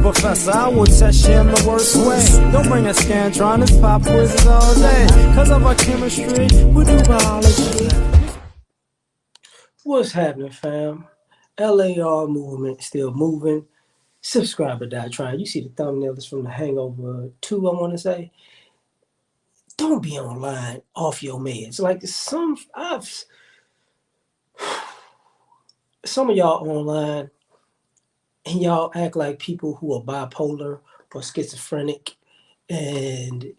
professor, I will test you in the worst way. Don't bring a Scantron, pop quizzes all day. Cause of our chemistry, we do biology. What's happening, fam? L.A.R. movement still moving. Subscriber die trying. You see the thumbnail is from The Hangover 2, I want to say. Don't be online off your meds. Like some of y'all online and y'all act like people who are bipolar or schizophrenic and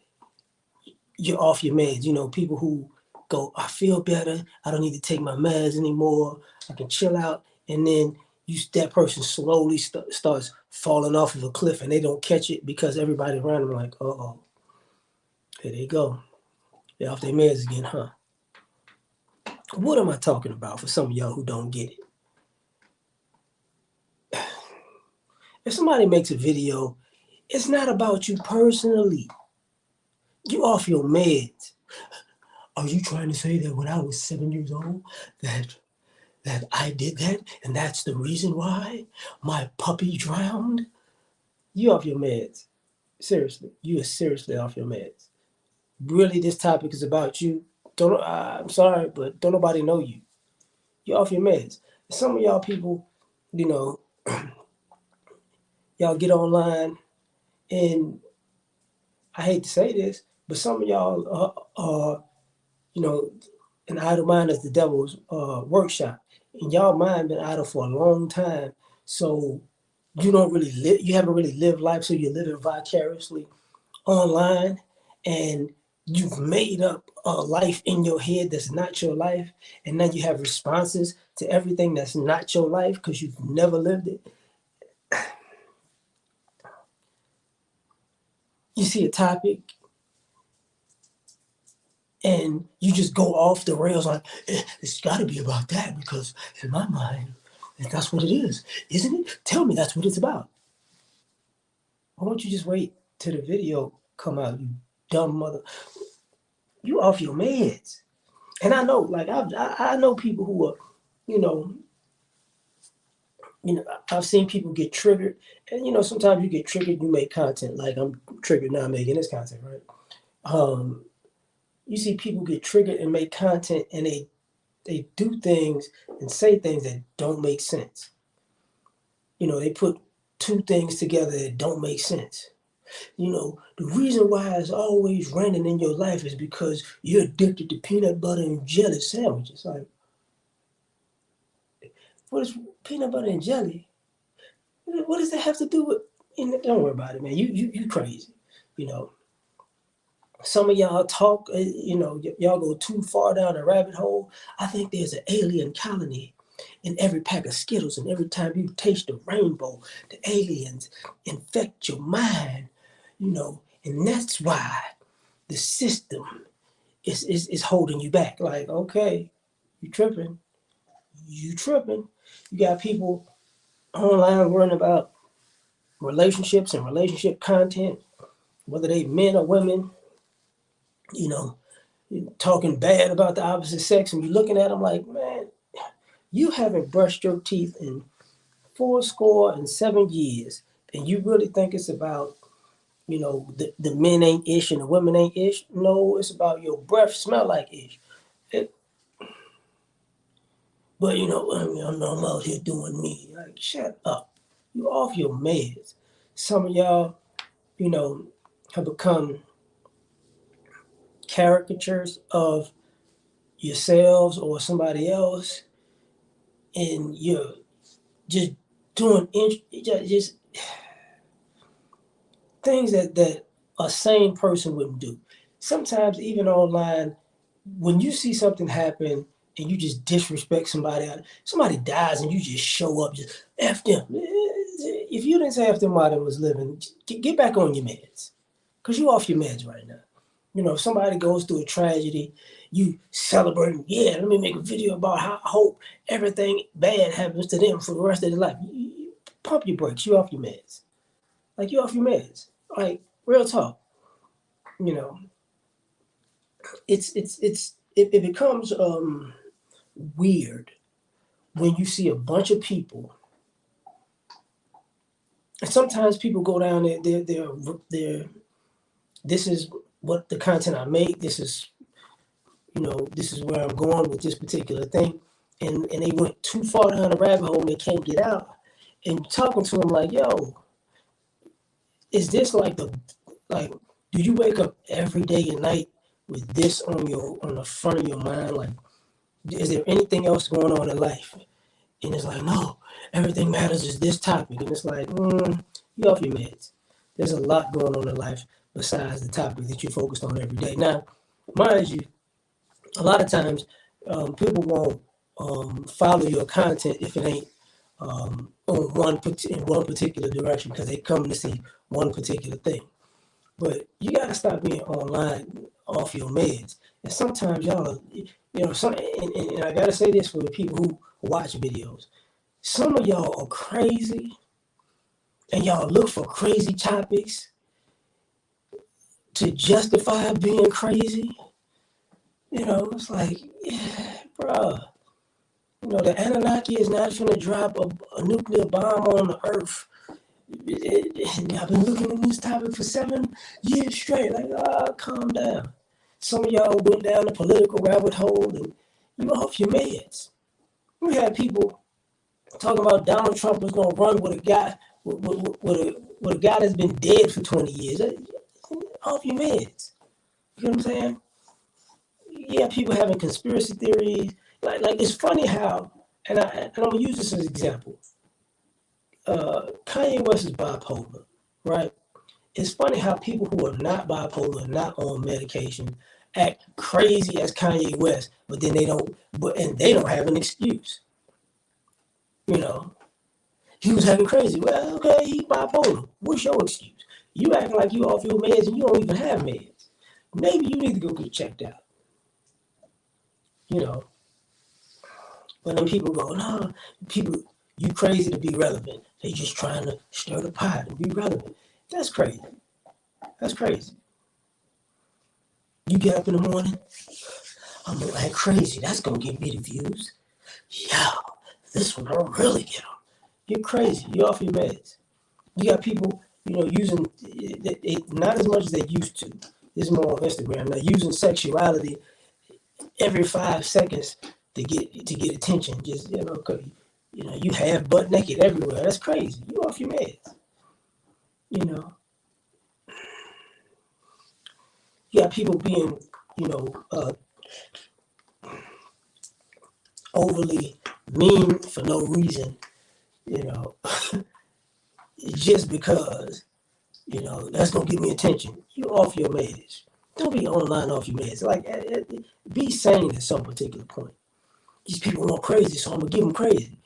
you're off your meds. You know, people who go, I feel better. I don't need to take my meds anymore. I can chill out. And then that person slowly starts falling off of a cliff and they don't catch it because everybody around them like, uh-oh, here they go. They're off their meds again, huh? What am I talking about for some of y'all who don't get it? If somebody makes a video, it's not about you personally. You off your meds. Are you trying to say that when I was 7 years old that I did that and that's the reason why my puppy drowned? You off your meds. Seriously. You are seriously off your meds. Really, this topic is about you. I'm sorry, but don't nobody know you. You're off your meds. Some of y'all people, you know, y'all get online and I hate to say this, but some of y'all are, you know, an idle mind is the devil's workshop. And y'all mind been idle for a long time. So you don't really live, you haven't really lived life, so you're living vicariously online and you've made up a life in your head that's not your life. And then you have responses to everything that's not your life because you've never lived it. You see a topic and you just go off the rails like, it's got to be about that because in my mind, that's what it is, isn't it? Tell me that's what it's about. Why don't you just wait till the video come out, you dumb mother? You off your meds. And I know, like, I know people who are, you know, I've seen people get triggered. And, sometimes you get triggered, you make content. Like, I'm triggered now making this content, right? You see people get triggered and make content and they do things and say things that don't make sense. They put two things together that don't make sense. The reason why it's always raining in your life is because you're addicted to peanut butter and jelly sandwiches. Like, what is peanut butter and jelly? What does that have to do with? Don't worry about it, man. You crazy. Some of y'all talk. Y'all go too far down a rabbit hole. I think there's an alien colony in every pack of Skittles, and every time you taste the rainbow, the aliens infect your mind. And that's why the system is holding you back. Like, okay, you tripping. You got people online worrying about relationships and relationship content, whether they men or women, talking bad about the opposite sex, and you're looking at them like, man, you haven't brushed your teeth in 7 years, and you really think it's about the men ain't ish and the women ain't ish? No, it's about your breath smell like ish. But I'm out here doing me. Like, shut up. You off your meds. Some of y'all, have become caricatures of yourselves or somebody else, and you're just doing just things that a sane person wouldn't do. Sometimes even online, when you see something happen and you just disrespect somebody dies and you just show up, just F them. If you didn't say F them while they was living, get back on your meds. Because you off your meds right now. If somebody goes through a tragedy, you celebrating, yeah, let me make a video about how I hope everything bad happens to them for the rest of their life. You pump your brakes, you off your meds. Like, you off your meds. Like, real talk. It becomes weird when you see a bunch of people And sometimes people go down there, they're this is what the content I make, this is, this is where I'm going with this particular thing. And they went too far down the rabbit hole and they can't get out. And talking to them like, yo, is this like do you wake up every day and night with this on the front of your mind? Like, is there anything else going on in life? And it's like, no, everything matters is this topic. And it's like, you off your meds. There's a lot going on in life besides the topic that you focused on every day. Now, mind you, a lot of times people won't follow your content if it ain't in one particular direction because they come to see one particular thing. But you got to stop being online off your meds. And sometimes y'all, and I got to say this for the people who watch videos. Some of y'all are crazy and y'all look for crazy topics to justify being crazy. It's like, yeah, bro. The Anunnaki is not going to drop a nuclear bomb on the earth. I've been looking at this topic for 7 years straight. Like, calm down. Some of y'all went down the political rabbit hole and you off your meds. We had people talking about Donald Trump was going to run with a guy with a guy that's been dead for 20 years. Off your meds. You know what I'm saying? Yeah, people having conspiracy theories. Like it's funny how, and I'm gonna use this as an example. Kanye West is bipolar, right? It's funny how people who are not bipolar, not on medication, act crazy as Kanye West, but then they don't have an excuse. He was acting crazy. Well, okay, he bipolar. What's your excuse? You acting like you off your meds and you don't even have meds. Maybe you need to go get checked out. But then people go, no, you crazy to be relevant. They just trying to stir the pot and be relevant. That's crazy. That's crazy. You get up in the morning, I'm gonna act crazy. That's gonna get me the views. Yeah, this one I'll really get them. You're crazy. You're off your meds. You got people, using it not as much as they used to. This is more on Instagram. Now using sexuality every 5 seconds to get attention. Just you have butt naked everywhere. That's crazy. You off your meds. You got people being overly mean for no reason. Just because that's gonna give me attention. You off your meds. Don't be online off your meds. Like, be sane at some particular point. These people want crazy, so I'm going to give them crazy.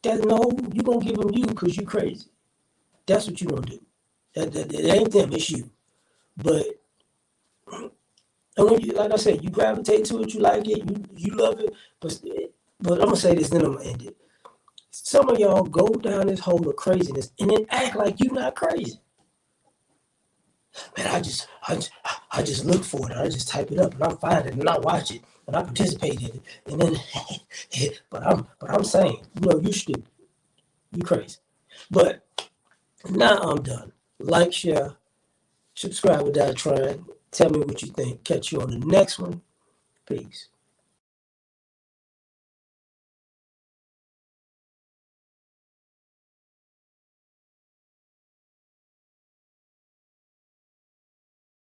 You're going to give them you because you crazy. That's what you're going to do. That ain't them, it's you. But, and when you, like I said, you gravitate to it, you like it, you love it. But I'm going to say this, then I'm going to end it. Some of y'all go down this hole of craziness and then act like you're not crazy. Man, I just look for it. I just type it up and I find it and I watch it and I participate in it. And then, but I'm saying, you stupid, you crazy. But now I'm done. Like, share, subscribe without trying. Tell me what you think. Catch you on the next one. Peace.